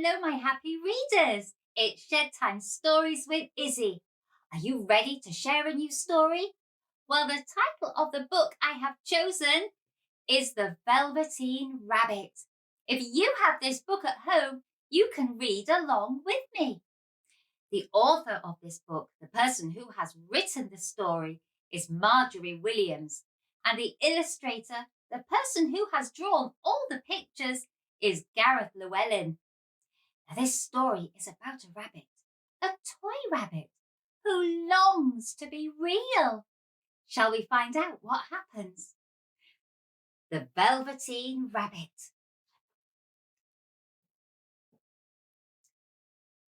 Hello, my happy readers. It's Shed Time Stories with Issy. Are you ready to share a new story? Well, the title of the book I have chosen is The Velveteen Rabbit. If you have this book at home, you can read along with me. The author of this book, the person who has written the story, is Margery Williams, and the illustrator, the person who has drawn all the pictures, is Gareth Llewhellin. Now, this story is about a rabbit, a toy rabbit, who longs to be real. Shall we find out what happens? The Velveteen Rabbit.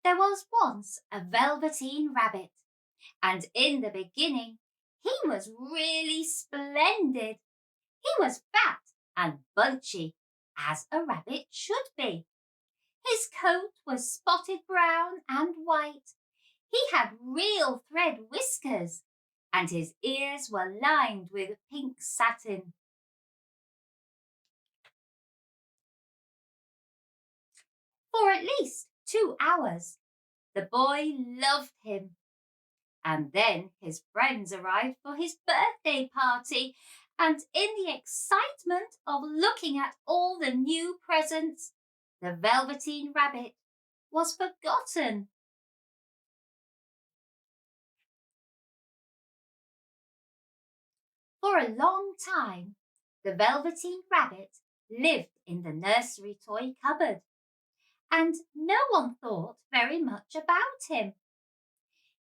There was once a velveteen rabbit, and in the beginning he was really splendid. He was fat and bunchy, as a rabbit should be. His coat was spotted brown and white. He had real thread whiskers, and his ears were lined with pink satin. For at least 2 hours, the boy loved him. And then his friends arrived for his birthday party, and in the excitement of looking at all the new presents, the Velveteen Rabbit was forgotten. For a long time, the Velveteen Rabbit lived in the nursery toy cupboard, and no one thought very much about him.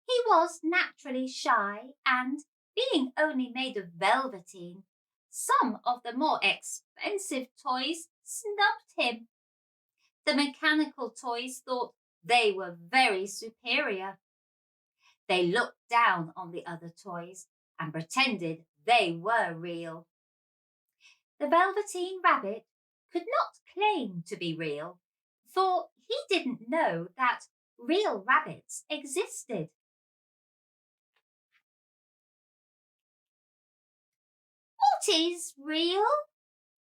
He was naturally shy, and being only made of velveteen, some of the more expensive toys snubbed him. The mechanical toys thought they were very superior. They looked down on the other toys and pretended they were real. The Velveteen Rabbit could not claim to be real, for he didn't know that real rabbits existed. What is real?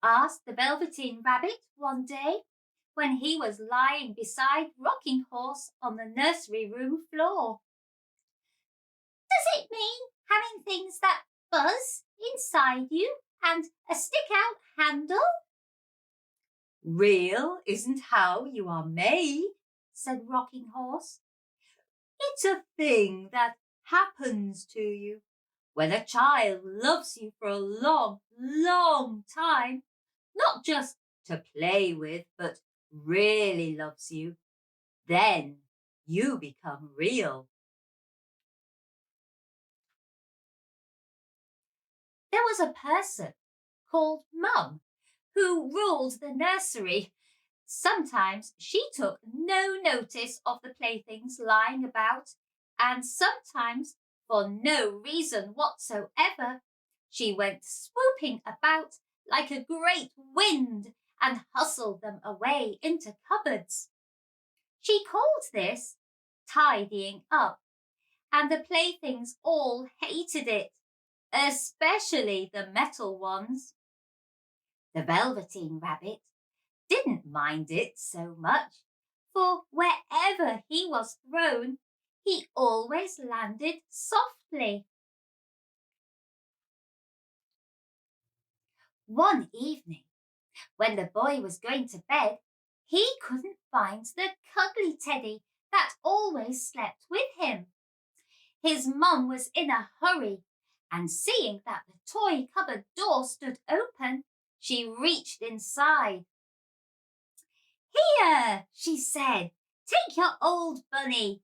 Asked the Velveteen Rabbit one day when he was lying beside Rocking Horse on the nursery room floor. Does it mean having things that buzz inside you and a stick-out handle? Real isn't how you are made, said Rocking Horse. It's a thing that happens to you when a child loves you for a long, long time, not just to play with, but really loves you. Then you become real. There was a person called Mum who ruled the nursery. Sometimes she took no notice of the playthings lying about, and sometimes, for no reason whatsoever, she went swooping about like a great wind and hustled them away into cupboards. She called this tidying up, and the playthings all hated it, especially the metal ones. The Velveteen Rabbit didn't mind it so much, for wherever he was thrown, he always landed softly. One evening, when the boy was going to bed, he couldn't find the cuddly teddy that always slept with him. His mum was in a hurry, and seeing that the toy cupboard door stood open, she reached inside. Here, she said, take your old bunny.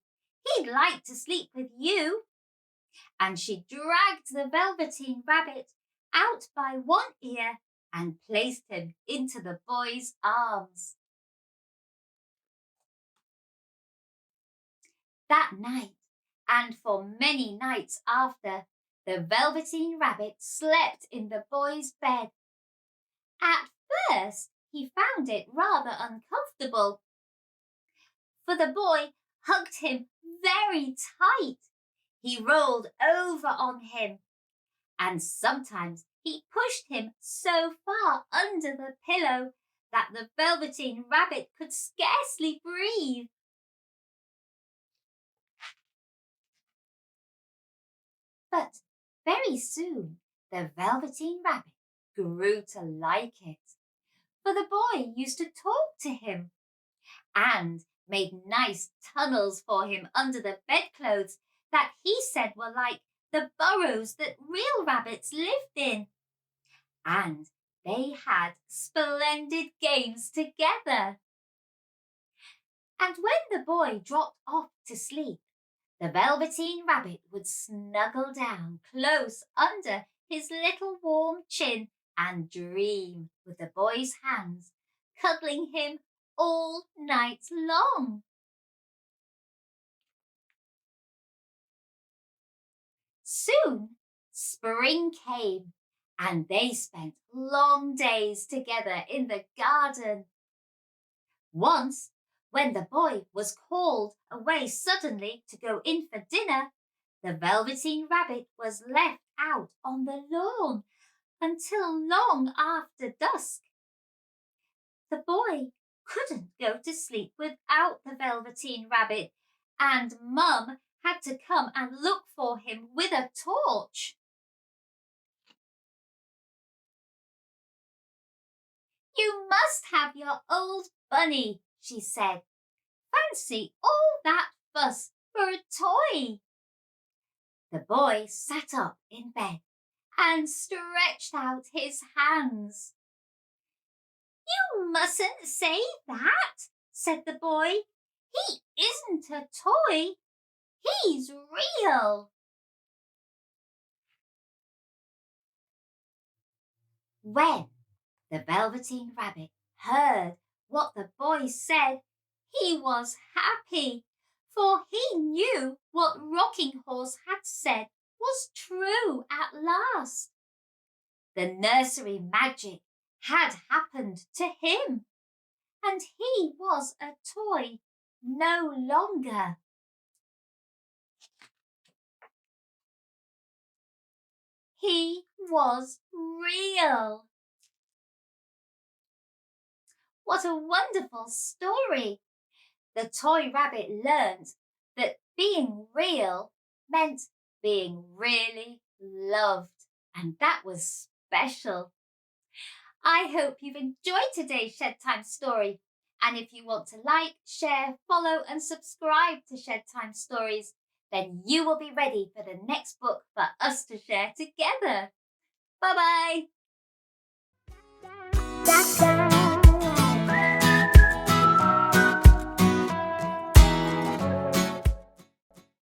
He'd like to sleep with you. And she dragged the Velveteen Rabbit out by one ear and placed him into the boy's arms. That night, and for many nights after, the Velveteen Rabbit slept in the boy's bed. At first, he found it rather uncomfortable, for the boy hugged him very tight. He rolled over on him, and sometimes he pushed him so far under the pillow that the Velveteen Rabbit could scarcely breathe. But very soon the Velveteen Rabbit grew to like it, for the boy used to talk to him and made nice tunnels for him under the bedclothes that he said were like the burrows that real rabbits lived in. And they had splendid games together. And when the boy dropped off to sleep, the Velveteen Rabbit would snuggle down close under his little warm chin and dream with the boy's hands, cuddling him all night long. Soon spring came, and they spent long days together in the garden. Once, when the boy was called away suddenly to go in for dinner, the Velveteen Rabbit was left out on the lawn until long after dusk. The boy couldn't go to sleep without the Velveteen Rabbit, and Mum had to come and look for him with a torch. "You must have your old bunny," she said. "Fancy all that fuss for a toy." The boy sat up in bed and stretched out his hands. "You mustn't say that," said the boy. "He isn't a toy. He's real." When the Velveteen Rabbit heard what the boy said, he was happy, for he knew what Rocking Horse had said was true at last. The nursery magic had happened to him, and he was a toy no longer. He was real. What a wonderful story! The toy rabbit learned that being real meant being really loved, and that was special. I hope you've enjoyed today's Shed Time story. And if you want to like, share, follow and subscribe to Shed Time Stories, then you will be ready for the next book for us to share together. Bye-bye.